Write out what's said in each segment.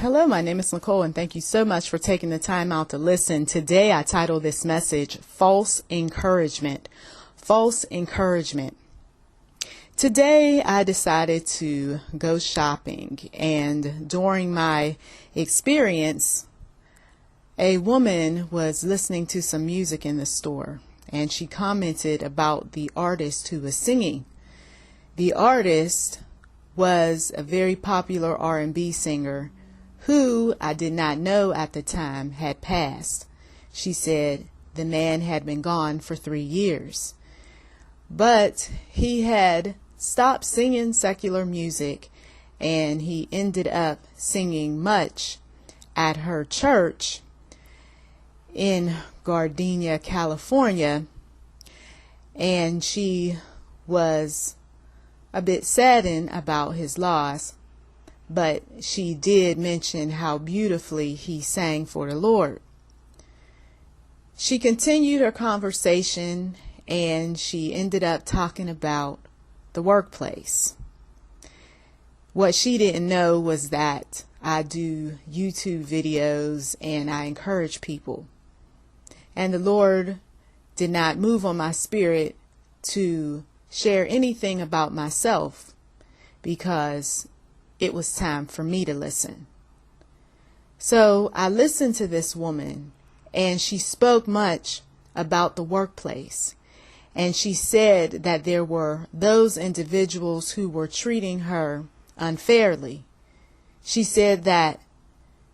Hello, my name is Nicole, and thank you so much for taking the time out to listen. Today, I titled this message, False Encouragement. False Encouragement. Today, I decided to go shopping, and during my experience, a woman was listening to some music in the store, and she commented about the artist who was singing. The artist was a very popular R&B singer who I did not know at the time had passed. She said the man had been gone for 3 years, but he had stopped singing secular music, and he ended up singing much at her church in Gardena, California, and she was a bit saddened about his loss. But she did mention how beautifully he sang for the Lord. She continued her conversation, and she ended up talking about the workplace. What she didn't know was that I do YouTube videos and I encourage people. And the Lord did not move on my spirit to share anything about myself because it was time for me to listen. So I listened to this woman, and she spoke much about the workplace. And she said that there were those individuals who were treating her unfairly. She said that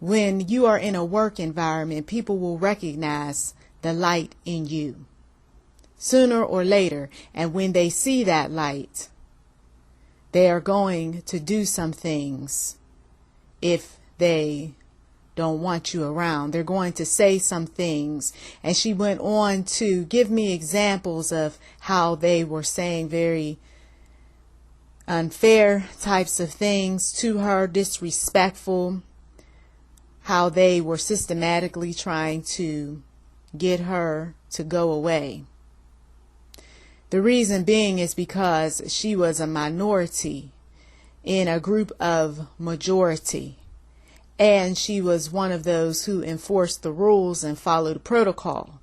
when you are in a work environment, people will recognize the light in you sooner or later. And when they see that light, they are going to do some things if they don't want you around. They're going to say some things. And she went on to give me examples of how they were saying very unfair types of things to her, disrespectful, how they were systematically trying to get her to go away. The reason being is because she was a minority in a group of majority, and she was one of those who enforced the rules and followed protocol.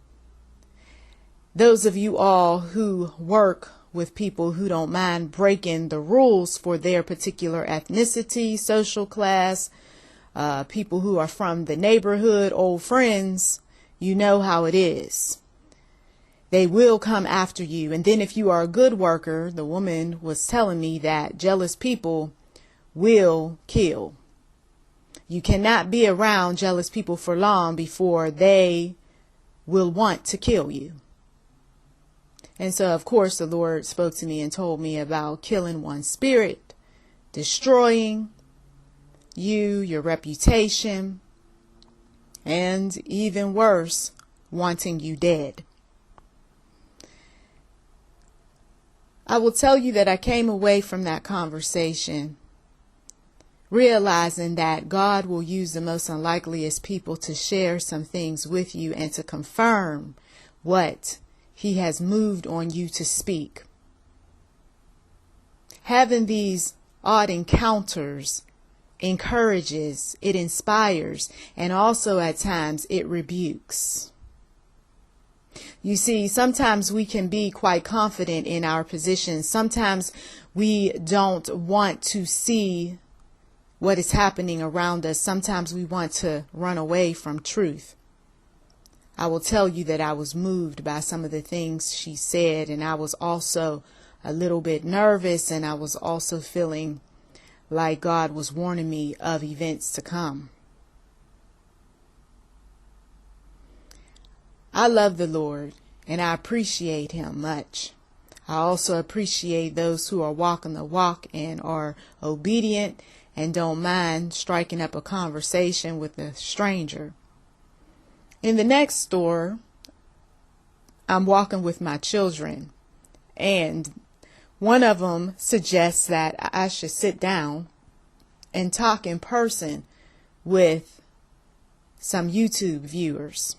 Those of you all who work with people who don't mind breaking the rules for their particular ethnicity, social class, people who are from the neighborhood, old friends, you know how it is. They will come after you. And then if you are a good worker, the woman was telling me that jealous people will kill. You cannot be around jealous people for long before they will want to kill you. And so, of course, the Lord spoke to me and told me about killing one's spirit, destroying you, your reputation, and even worse, wanting you dead. I will tell you that I came away from that conversation realizing that God will use the most unlikeliest people to share some things with you and to confirm what He has moved on you to speak. Having these odd encounters encourages, it inspires, and also at times it rebukes. You see, sometimes we can be quite confident in our position. Sometimes we don't want to see what is happening around us. Sometimes we want to run away from truth. I will tell you that I was moved by some of the things she said, and I was also a little bit nervous, and I was also feeling like God was warning me of events to come. I love the Lord, and I appreciate Him much. I also appreciate those who are walking the walk and are obedient and don't mind striking up a conversation with a stranger. In the next store, I'm walking with my children, and one of them suggests that I should sit down and talk in person with some YouTube viewers.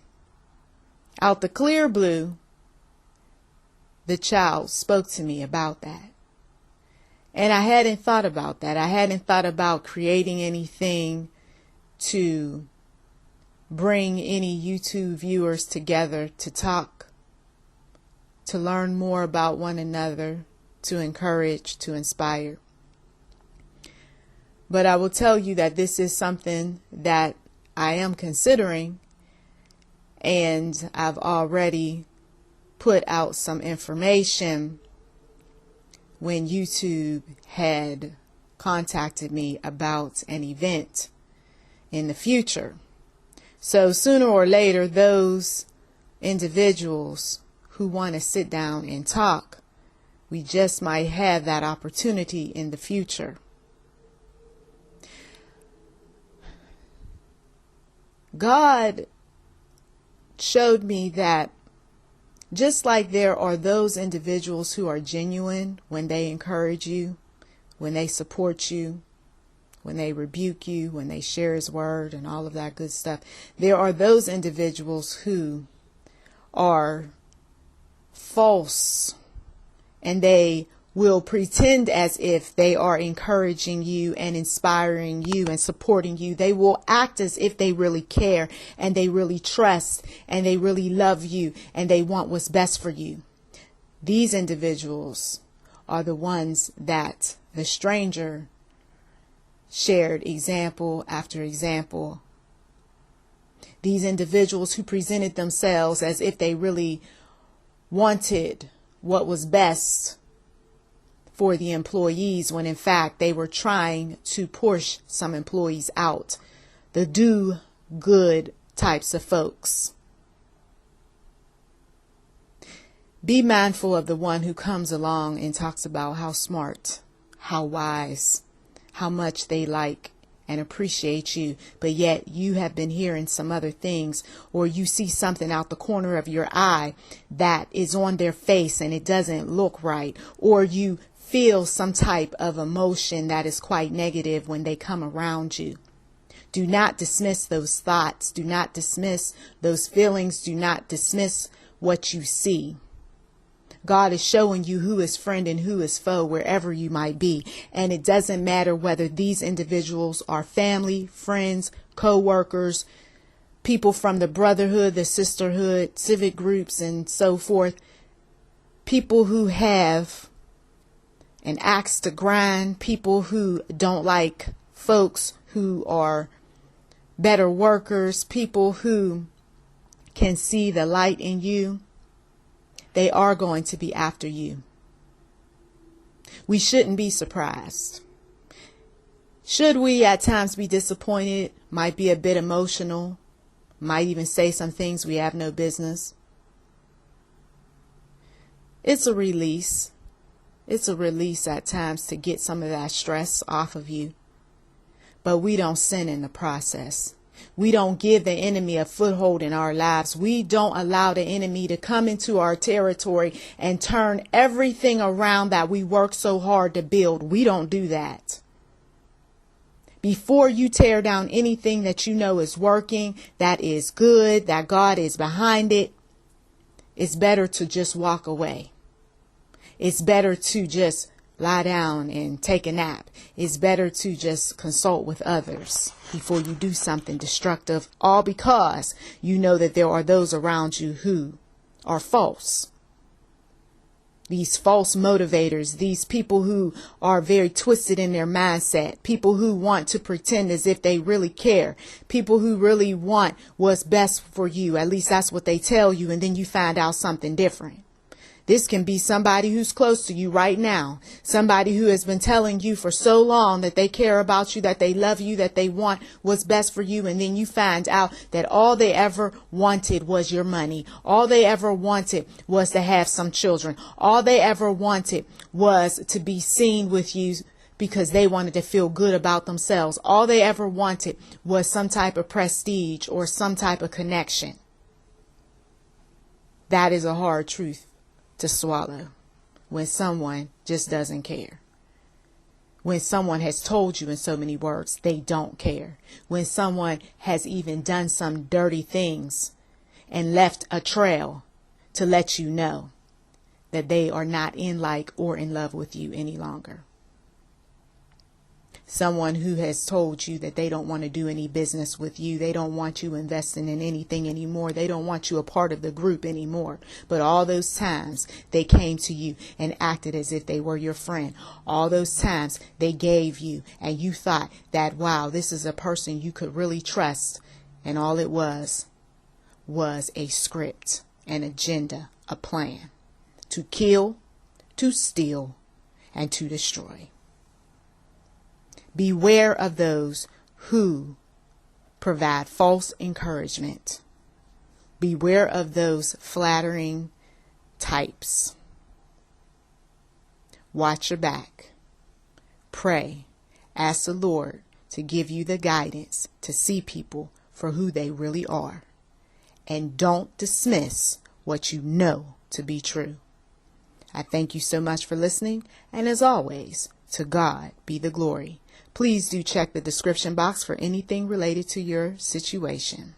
Out the clear blue, the child spoke to me about that. And I hadn't thought about that. I hadn't thought about creating anything to bring any YouTube viewers together to talk, to learn more about one another, to encourage, to inspire. But I will tell you that this is something that I am considering, and I've already put out some information when YouTube had contacted me about an event in the future. So sooner or later, those individuals who want to sit down and talk, we just might have that opportunity in the future. God showed me that just like there are those individuals who are genuine when they encourage you, when they support you, when they rebuke you, when they share His word and all of that good stuff, there are those individuals who are false, and they will pretend as if they are encouraging you and inspiring you and supporting you. They will act as if they really care and they really trust and they really love you and they want what's best for you. These individuals are the ones that the stranger shared example after example. These individuals who presented themselves as if they really wanted what was best for the employees, when in fact they were trying to push some employees out. The do good types of folks. Be mindful of the one who comes along and talks about how smart, how wise, how much they like and appreciate you, but yet you have been hearing some other things, or you see something out the corner of your eye that is on their face and it doesn't look right, or you feel some type of emotion that is quite negative when they come around you. Do not dismiss those thoughts. Do not dismiss those feelings. Do not dismiss what you see. God is showing you who is friend and who is foe wherever you might be. And it doesn't matter whether these individuals are family, friends, co-workers, people from the brotherhood, the sisterhood, civic groups, and so forth. People who have an axe to grind, people who don't like folks who are better workers, people who can see the light in you. They are going to be after you. We shouldn't be surprised. Should we at times be disappointed, might be a bit emotional, might even say some things we have no business? It's a release. It's a release at times to get some of that stress off of you. But we don't sin in the process. We don't give the enemy a foothold in our lives. We don't allow the enemy to come into our territory and turn everything around that we work so hard to build. We don't do that. Before you tear down anything that you know is working, that is good, that God is behind it, it's better to just walk away. It's better to just lie down and take a nap. It's better to just consult with others before you do something destructive, all because you know that there are those around you who are false. These false motivators, these people who are very twisted in their mindset, people who want to pretend as if they really care, people who really want what's best for you. At least that's what they tell you, and then you find out something different. This can be somebody who's close to you right now. Somebody who has been telling you for so long that they care about you, that they love you, that they want what's best for you. And then you find out that all they ever wanted was your money. All they ever wanted was to have some children. All they ever wanted was to be seen with you because they wanted to feel good about themselves. All they ever wanted was some type of prestige or some type of connection. That is a hard truth to swallow when someone just doesn't care. When someone has told you in so many words they don't care. When someone has even done some dirty things and left a trail to let you know that they are not in like or in love with you any longer. Someone who has told you that they don't want to do any business with you. They don't want you investing in anything anymore. They don't want you a part of the group anymore. But all those times they came to you and acted as if they were your friend. All those times they gave you and you thought that, wow, this is a person you could really trust. And all it was a script, an agenda, a plan to kill, to steal, and to destroy. Beware of those who provide false encouragement. Beware of those flattering types. Watch your back. Pray. Ask the Lord to give you the guidance to see people for who they really are. And don't dismiss what you know to be true. I thank you so much for listening, and as always, to God be the glory. Please do check the description box for anything related to your situation.